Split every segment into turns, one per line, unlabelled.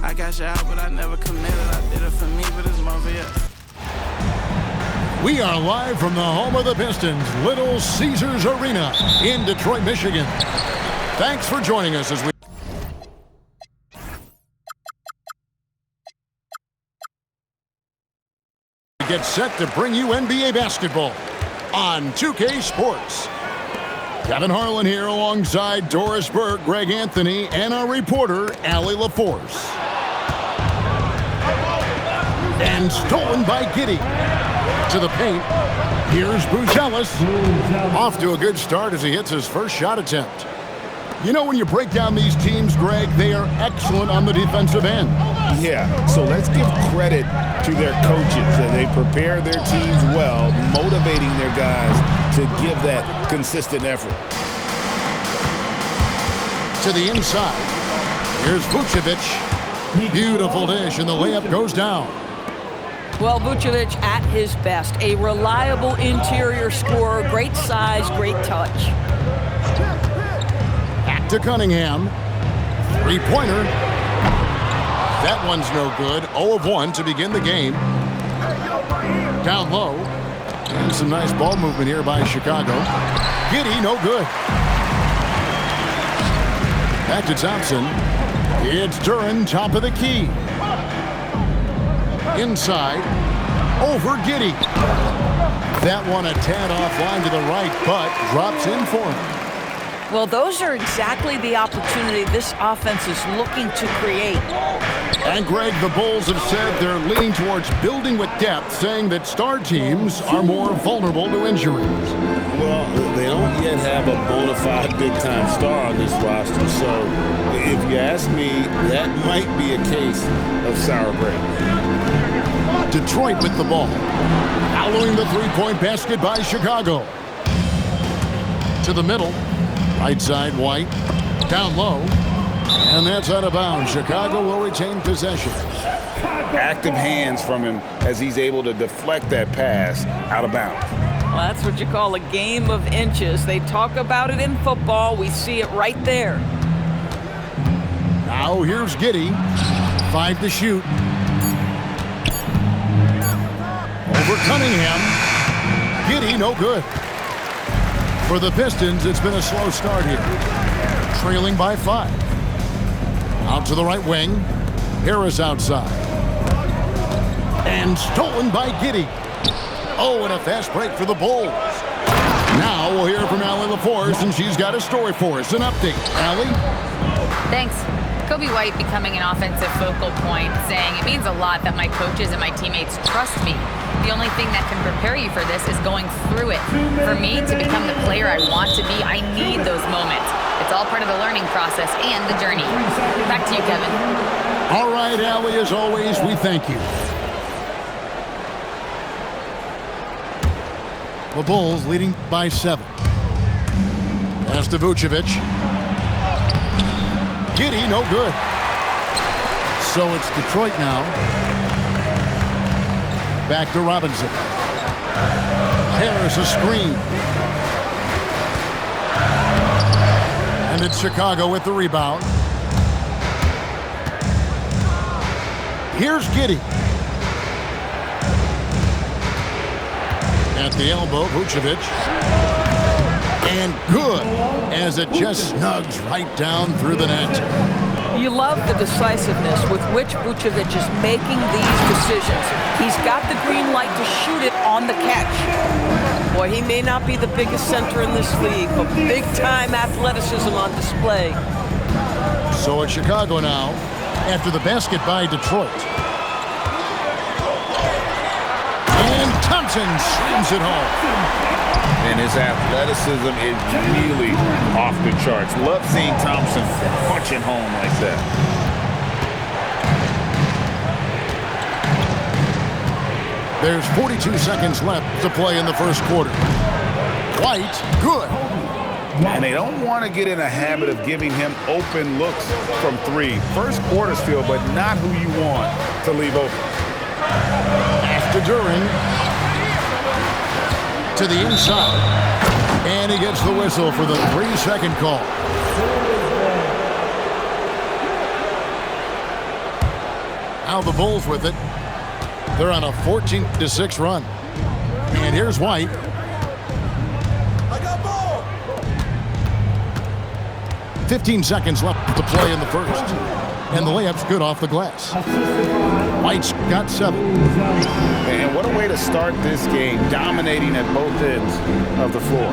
I got you out, but I never committed. I did it for me, but it's more for you.
We are live from the home of the Pistons, Little Caesars Arena in Detroit, Michigan. Thanks for joining us as we get set to bring you NBA basketball on 2K Sports. Kevin Harlan here alongside Doris Burke, Greg Anthony, and our reporter, Allie LaForce. And stolen by Giddey. To the paint. Here's Buzelis. Off to a good start as he hits his first shot attempt. You know, when you break down these teams, Greg, they are excellent on the defensive end.
Yeah, so let's give credit to their coaches. They prepare their teams well, motivating their guys to give that consistent effort.
To the inside. Here's Vucevic. Beautiful dish, and the layup goes down.
Well, Vucevic at his best. A reliable interior scorer, great size, great touch.
Back to Cunningham. Three-pointer. That one's no good. 0 of 1 to begin the game. Down low. And some nice ball movement here by Chicago. Giddey, no good. Back to Thompson. It's Duren, top of the key. Inside. Over Giddey. That one a tad offline to the right, but drops in for him.
Well, those are exactly the opportunity this offense is looking to create.
And Greg, the Bulls have said they're leaning towards building with depth, saying that star teams are more vulnerable to injuries.
Well, they don't yet have a bona fide big-time star on this roster, so if you ask me, that might be a case of sour grapes.
Detroit with the ball. Following the three-point basket by Chicago. To the middle. Right side, White. Down low. And that's out of bounds. Chicago will retain possession.
Active hands from him as he's able to deflect that pass out of bounds.
Well, that's what you call a game of inches. They talk about it in football. We see it right there.
Now here's Giddey. 5 to shoot. Over Cunningham. Giddey, no good. For the Pistons, it's been a slow start here. Trailing by 5. Out to the right wing. Harris outside. And stolen by Giddey. Oh, and a fast break for the Bulls. Now we'll hear from Allie LaForce, and she's got a story for us. An update. Allie?
Thanks. Kobe White becoming an offensive focal point, saying, "It means a lot that my coaches and my teammates trust me. The only thing that can prepare you for this is going through it. For me to become the player I want to be, I need those moments. It's all part of the learning process and the journey." Back to you, Kevin.
All right, Allie, as always, we thank you. The Bulls leading by 7. Pass to Vucevic. Giddey, no good. So it's Detroit now. Back to Robinson. Harris a screen. And it's Chicago with the rebound. Here's Giddey. At the elbow, Vucevic. And good, as it just snugs right down through the net.
You love the decisiveness with which Vucevic is making these decisions. He's got the green light to shoot it on the catch. Boy, he may not be the biggest center in this league, but big-time athleticism on display.
So it's Chicago now, after the basket by Detroit. And Thompson slams it home.
And his athleticism is really off the charts. Love seeing Thompson punching home like that.
There's 42 seconds left to play in the first quarter. White, good.
And they don't want to get in a habit of giving him open looks from 3. First quarter's feel, but not who you want to leave open.
After Duren. To the inside. And he gets the whistle for the 3-second call. Now the Bulls with it. They're on a 14-6 run. And here's White. 15 seconds left to play in the first. And the layup's good off the glass. White's got 7.
And what a way to start this game, dominating at both ends of the floor.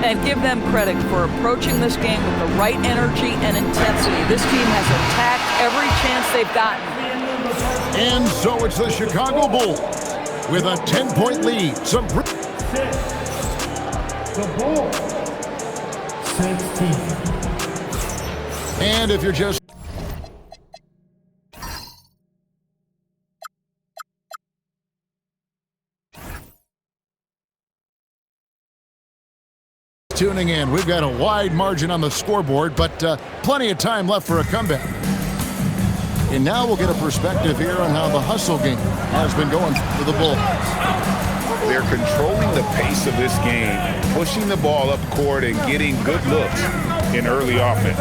And give them credit for approaching this game with the right energy and intensity. This team has attacked every chance they've gotten.
And so it's the Chicago Bulls with a 10-point lead.
The Bulls, 16.
And if you're just tuning in, we've got a wide margin on the scoreboard, but plenty of time left for a comeback. And now we'll get a perspective here on how the hustle game has been going for the Bulls.
They're controlling the pace of this game, pushing the ball up court and getting good looks in early offense.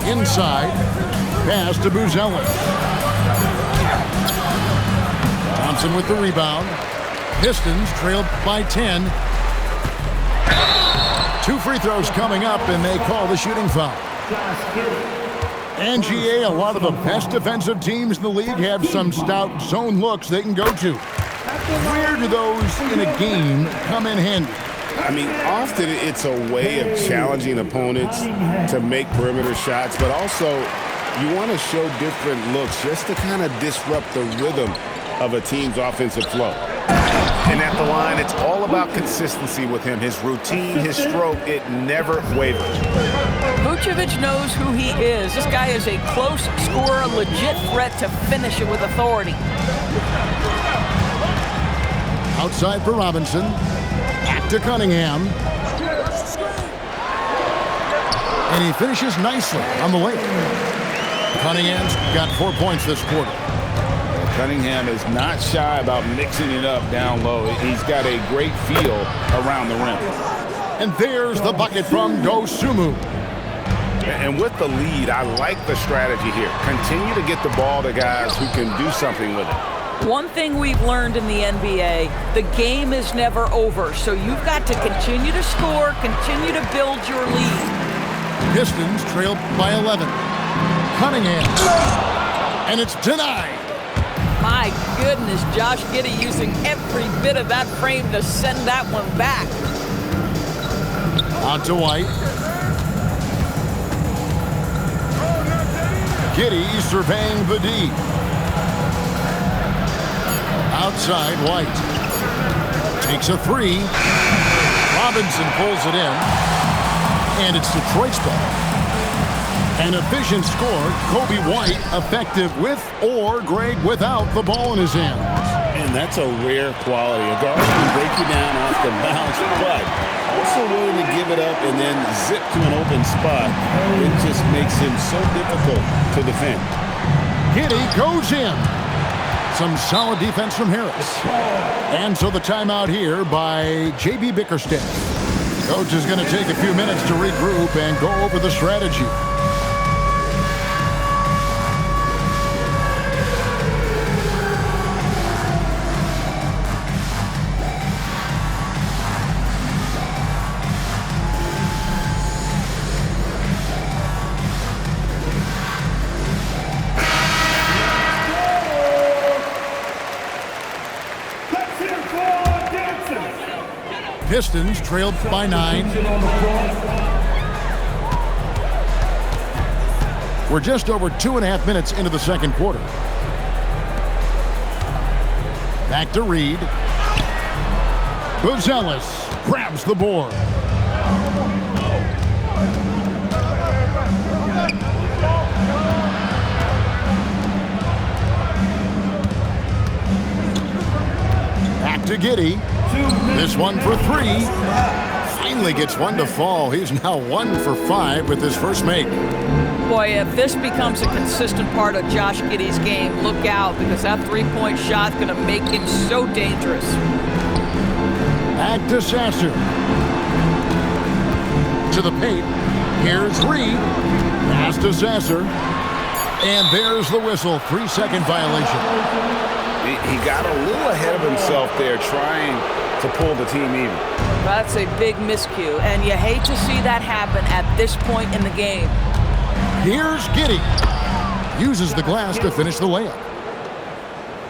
Inside, pass to Buzelis. Thompson with the rebound. Pistons trailed by 10. 2 free throws coming up, and they call the shooting foul. And GA, a lot of the best defensive teams in the league have some stout zone looks they can go to. Where do those in a game come in handy?
I mean, often it's a way of challenging opponents to make perimeter shots, but also you want to show different looks just to kind of disrupt the rhythm of a team's offensive flow.
And at the line, it's all about consistency with him. His routine, his stroke, it never wavers.
Vucevic knows who he is. This guy is a close scorer, a legit threat to finish it with authority.
Outside for Robinson. Back to Cunningham. And he finishes nicely on the layup. Cunningham's got 4 points this quarter.
Cunningham is not shy about mixing it up down low. He's got a great feel around the rim.
And there's the bucket from Dosunmu.
And with the lead, I like the strategy here. Continue to get the ball to guys who can do something with it.
One thing we've learned in the NBA, the game is never over, so you've got to continue to score, continue to build your lead.
Pistons trailed by 11. Cunningham. And it's denied.
My goodness, Josh Giddey using every bit of that frame to send that one back.
Out to White. Giddey surveying the D. Outside, White. Takes a 3. Robinson pulls it in. And it's Detroit's ball. An efficient score, Kobe White effective with or Greg without the ball in his hands.
And that's a rare quality. A guard can break you down off the bounce, but also willing to give it up and then zip to an open spot. It just makes him so difficult to defend.
Giddey goes in. Some solid defense from Harris. And so the timeout here by J.B. Bickerstaff. Coach is going to take a few minutes to regroup and go over the strategy. Pistons trailed by 9. We're just over 2.5 minutes into the second quarter. Back to Reed. Buzelis grabs the board. Back to Giddey. This one for 3. Finally gets one to fall. He's now 1 for 5 with his first make.
Boy, if this becomes a consistent part of Josh Giddey's game, look out, because that three-point shot's going to make him so dangerous.
Back to Sasser. To the paint. Here's Reed. Pass to Sasser. And there's the whistle. 3-second violation.
He got a little ahead of himself there trying to pull the team even.
That's a big miscue, and you hate to see that happen at this point in the game.
Here's Giddey. Uses the glass to finish the layup.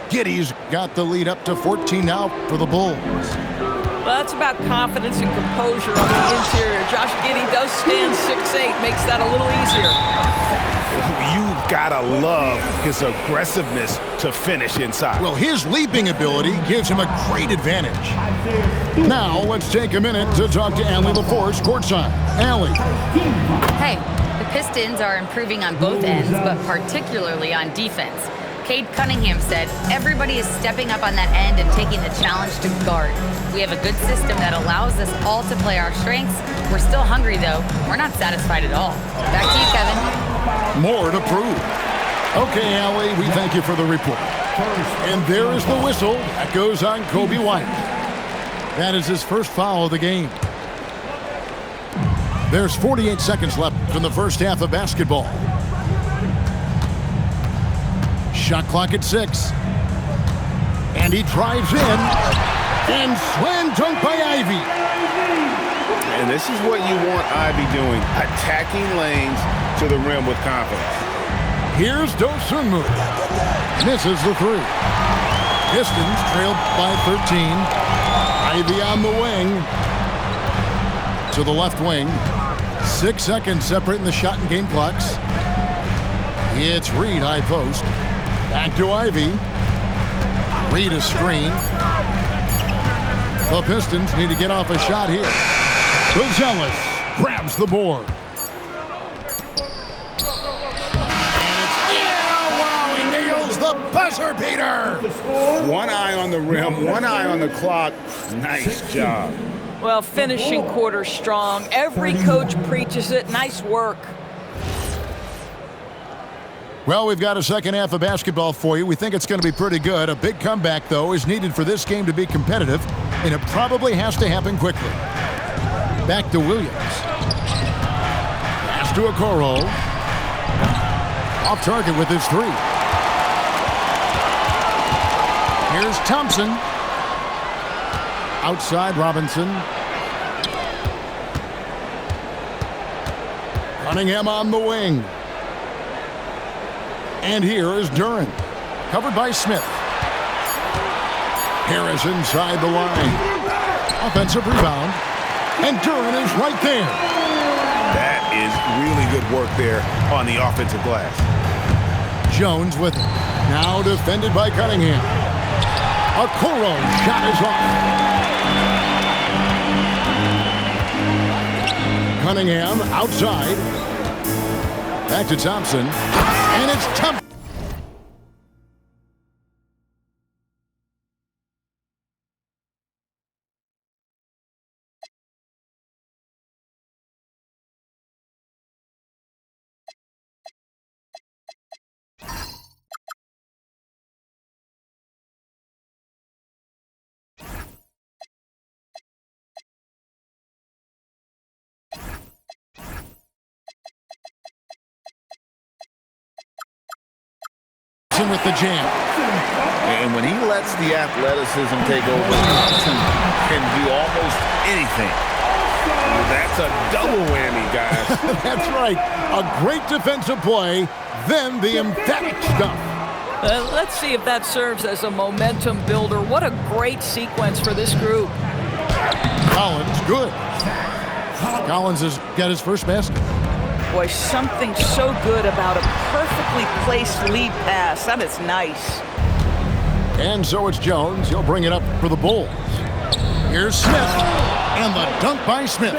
Giddey's got the lead up to 14 now for the Bulls.
Well, that's about confidence and composure on the interior. Josh Giddey does stand 6'8", makes that a little easier.
You've got to love his aggressiveness to finish inside.
Well, his leaping ability gives him a great advantage. Now, let's take a minute to talk to Allie LaForce courtside. Allie.
Hey, the Pistons are improving on both ends, but particularly on defense. Cade Cunningham said, everybody is stepping up on that end and taking the challenge to guard. We have a good system that allows us all to play our strengths. We're still hungry, though. We're not satisfied at all. Back to you, Kevin.
More to prove. Okay, Allie, we thank you for the report. And there is the whistle. That goes on Kobe White. That is his first foul of the game. There's 48 seconds left in the first half of basketball. Shot clock at 6. And he drives in. And slam dunk by Ivy.
And this is what you want Ivy doing. Attacking lanes to the rim with confidence.
Here's Dosunmu. Misses the 3. Pistons trailed by 13. Ivy on the wing. To the left wing. 6 seconds separating the shot and game clocks. It's Reed, high post. Back to Ivy. Reed a screen. The Pistons need to get off a shot here. Buzelis grabs the board. Wow, he nails the buzzer beater.
One eye on the rim, one eye on the clock. Nice job.
Well, finishing quarter strong. Every coach preaches it. Nice work.
Well, we've got a second half of basketball for you. We think it's going to be pretty good. A big comeback, though, is needed for this game to be competitive, and it probably has to happen quickly. Back to Williams. Pass to Okoro. Off target with his 3. Here's Thompson. Outside Robinson. Cunningham on the wing. And here is Duren. Covered by Smith. Harris inside the line. Offensive rebound. And Duren is right there.
That is really good work there on the offensive glass.
Jones with it. Now defended by Cunningham. Okoro shot is off. Cunningham outside. Back to Thompson. And it's Thompson. With the jam.
And when he lets the athleticism take over, Thompson can do almost anything.
That's a double whammy, guys.
That's right. A great defensive play, then the emphatic stuff.
Let's see if that serves as a momentum builder. What a great sequence for this group.
Collins, good. Collins has got his first basket.
Boy, something so good about a perfectly placed lead pass. That is nice.
And so it's Jones. He'll bring it up for the Bulls. Here's Smith. And the dunk by Smith.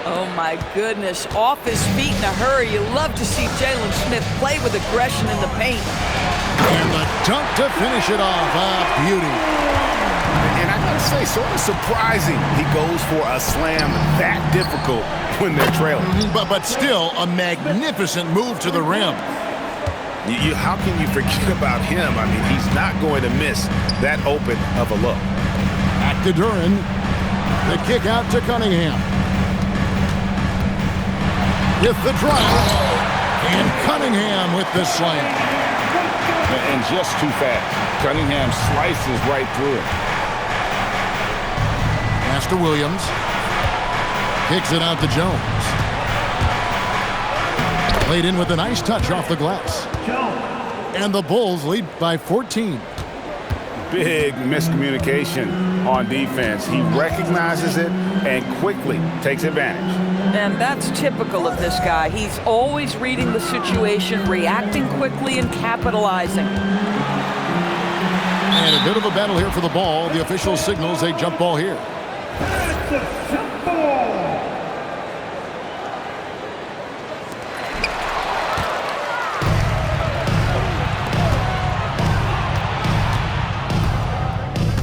Oh, my goodness. Off his feet in a hurry. You love to see Jalen Smith play with aggression in the paint.
And the dunk to finish it off. A beauty.
And I gotta say, sort of surprising he goes for a slam that difficult when they're trailing.
But still a magnificent move to the rim.
How can you forget about him? I mean, he's not going to miss that open of a look.
Back to Duren. The kick out to Cunningham. With the drive. And Cunningham with the slam.
And just too fast. Cunningham slices right through it.
Pass to Williams. Kicks it out to Jones. Played in with a nice touch off the glass. And the Bulls lead by 14.
Big miscommunication on defense. He recognizes it and quickly takes advantage.
And that's typical of this guy. He's always reading the situation, reacting quickly, and capitalizing.
And a bit of a battle here for the ball. The official signals a jump ball here.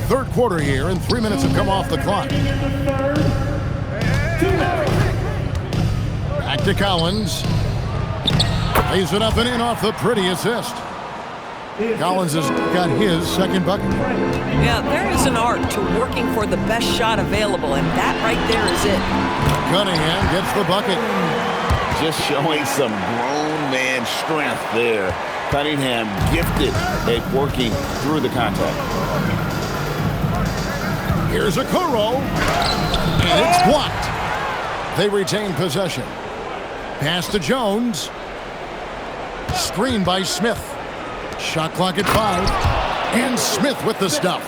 Third quarter here, and 3 minutes have come off the clock. Back to Collins. Lays it up and in off the pretty assist. Collins has got his second bucket.
Yeah, there is an art to working for the best shot available, and that right there is it.
Cunningham gets the bucket.
Just showing some grown man strength there. Cunningham gifted at working through the contact.
Here's a Kuro, and it's blocked. They retain possession. Pass to Jones. Screen by Smith. Shot clock at 5. And Smith with the stuff.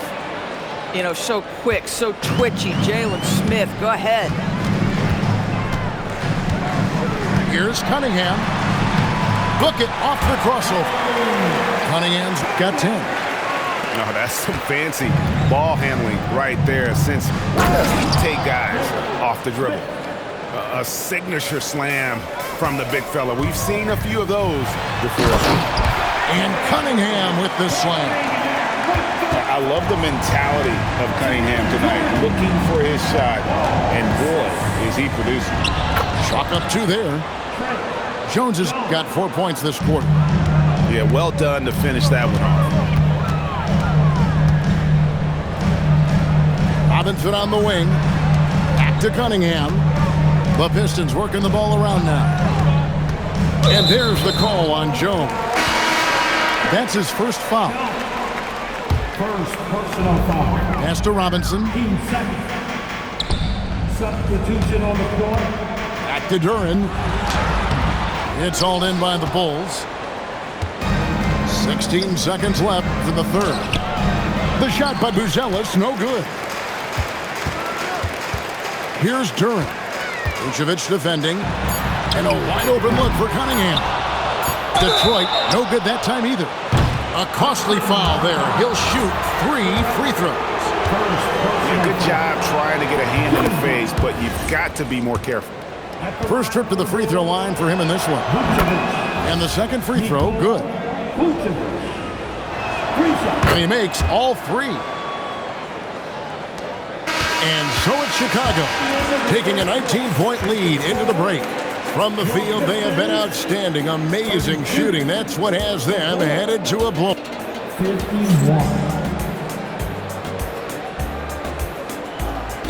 You know, so quick, so twitchy. Jalen Smith, go ahead.
Here's Cunningham. Book it off the crossover. Cunningham's got 10.
No, that's some fancy ball handling right there. Since when does he take guys off the dribble? A signature slam from the big fella. We've seen a few of those before.
And Cunningham with the slam.
I love the mentality of Cunningham tonight, looking for his shot, and boy, is he producing.
Chalk up 2 there. Jones has got 4 points this quarter.
Yeah, well done to finish that one off.
Robinson on the wing. Back to Cunningham. The Pistons working the ball around now. And there's the call on Jones. That's his first foul.
First personal foul.
Pass to Robinson.
15 seconds. Substitution on the floor.
Back to Duran. It's hauled in by the Bulls. 16 seconds left for the third. The shot by Buzelis, no good. Here's Duran. Vucevic defending. And a wide open look for Cunningham. Detroit, no good that time either. A costly foul there. He'll shoot 3 free throws.
Yeah, good job trying to get a hand in the face, but you've got to be more careful.
First trip to the free throw line for him in this one. And the second free throw, good. And he makes all 3. And so it's Chicago, taking a 19-point lead into the break. From the field, they have been outstanding. Amazing shooting. That's what has them headed to a blow.
51.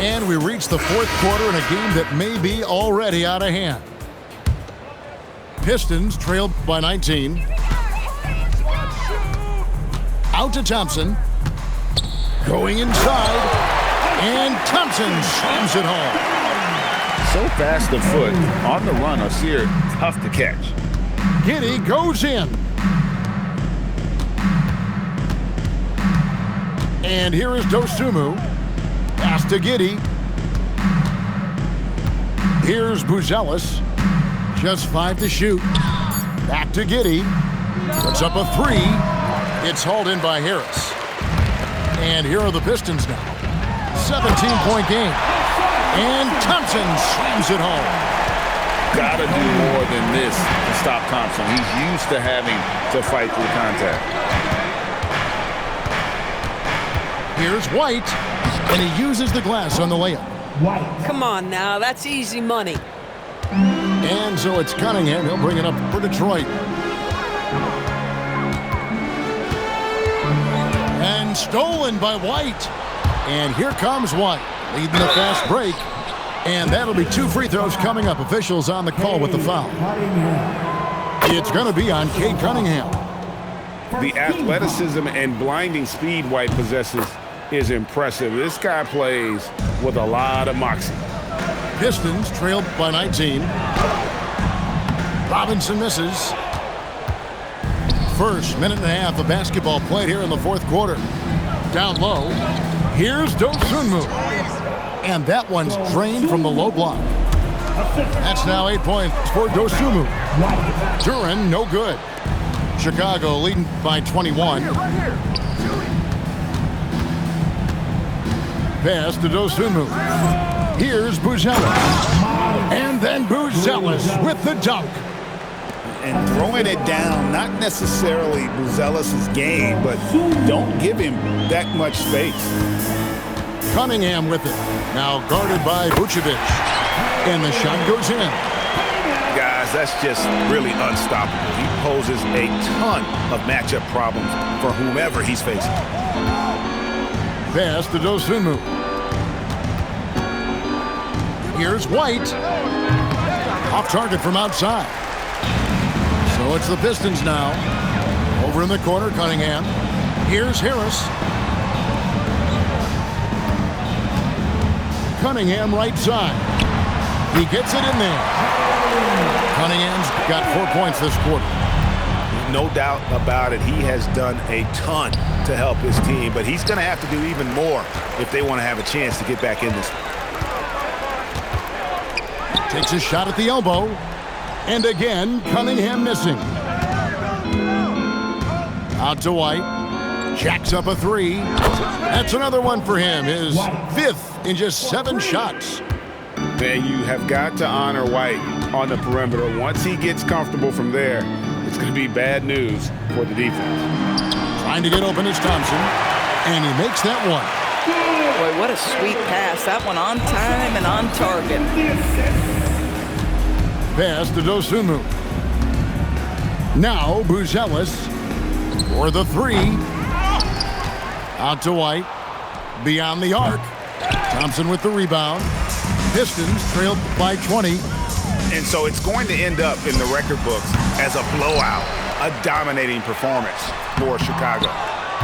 And we reach the fourth quarter in a game that may be already out of hand. Pistons trailed by 19. Out to Thompson. Going inside. And Thompson slams it home.
So fast of foot. On the run, Osir, tough to catch.
Giddey goes in. And here is Dosunmu. Pass to Giddey. Here's Buzelis. Just 5 to shoot. Back to Giddey. Puts up a 3. It's hauled in by Harris. And here are the Pistons now. 17-point game. And Thompson slams it home.
Gotta do more than this to stop Thompson. He's used to having to fight through contact.
Here's White, and he uses the glass on the layup.
White.
Come on now, that's easy money.
And so it's Cunningham. He'll bring it up for Detroit. And stolen by White. And here comes White, leading the fast break. And that'll be 2 free throws coming up. Officials on the call with the foul. It's going to be on Cade Cunningham.
The athleticism and blinding speed White possesses is impressive. This guy plays with a lot of moxie.
Pistons trailed by 19. Robinson misses. First minute and a half of basketball played here in the fourth quarter. Down low, here's Dosunmu. And that one's drained from the low block. That's now 8 points for Dosunmu. Duran, no good. Chicago leading by 21. Pass to Dosunmu. Here's Buzelis. And then Buzelis with the dunk.
And throwing it down, not necessarily Buzelis' game, but don't give him that much space.
Cunningham with it. Now guarded by Vucevic. And the shot goes in.
Guys, that's just really unstoppable. He poses a ton of matchup problems for whomever he's facing.
Pass to Dosunmu. Here's White. Off target from outside. So it's the Pistons now. Over in the corner, Cunningham. Here's Harris. Cunningham right side. He gets it in there. Cunningham's got 4 points this quarter.
No doubt about it. He has done a ton to help his team, but he's going to have to do even more if they want to have a chance to get back in this.
Takes a shot at the elbow. And again, Cunningham missing. Out to White. Jacks up a three. That's another one for him. His fifth in just 7 shots.
Man, you have got to honor White on the perimeter. Once he gets comfortable from there, it's going to be bad news for the defense.
Trying to get open is Thompson. And he makes that one.
Boy, what a sweet pass. That one on time and on target.
Pass to Dosunmu. Now Buzelis for the three. Out to White. Beyond the arc. Thompson with the rebound. Pistons trailed by 20.
And so it's going to end up in the record books as a blowout, a dominating performance for Chicago.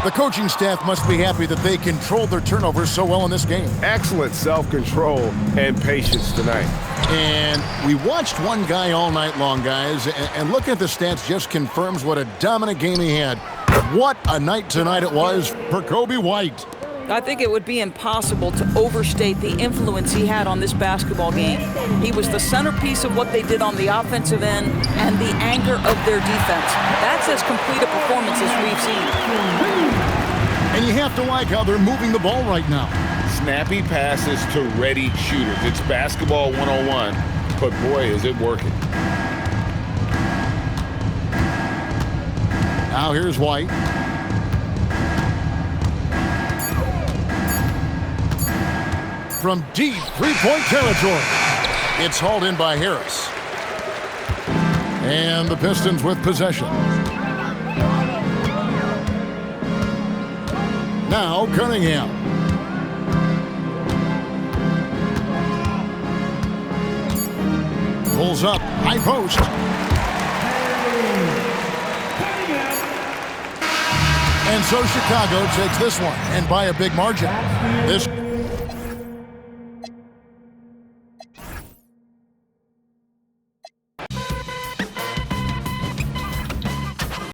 The coaching staff must be happy that they controlled their turnovers so well in this game.
Excellent self-control and patience tonight.
And we watched one guy all night long, guys, and looking at the stats just confirms what a dominant game he had. What a night tonight it was for Coby White.
I think it would be impossible to overstate the influence he had on this basketball game. He was the centerpiece of what they did on the offensive end and the anchor of their defense. That's as complete a performance as we've seen.
And you have to like how they're moving the ball right now.
Snappy passes to ready shooters. It's basketball 101, but boy, is it working.
Now here's White. From deep three-point territory. It's hauled in by Harris. And the Pistons with possession. Now Cunningham. Pulls up, high post. And so Chicago takes this one, and by a big margin. This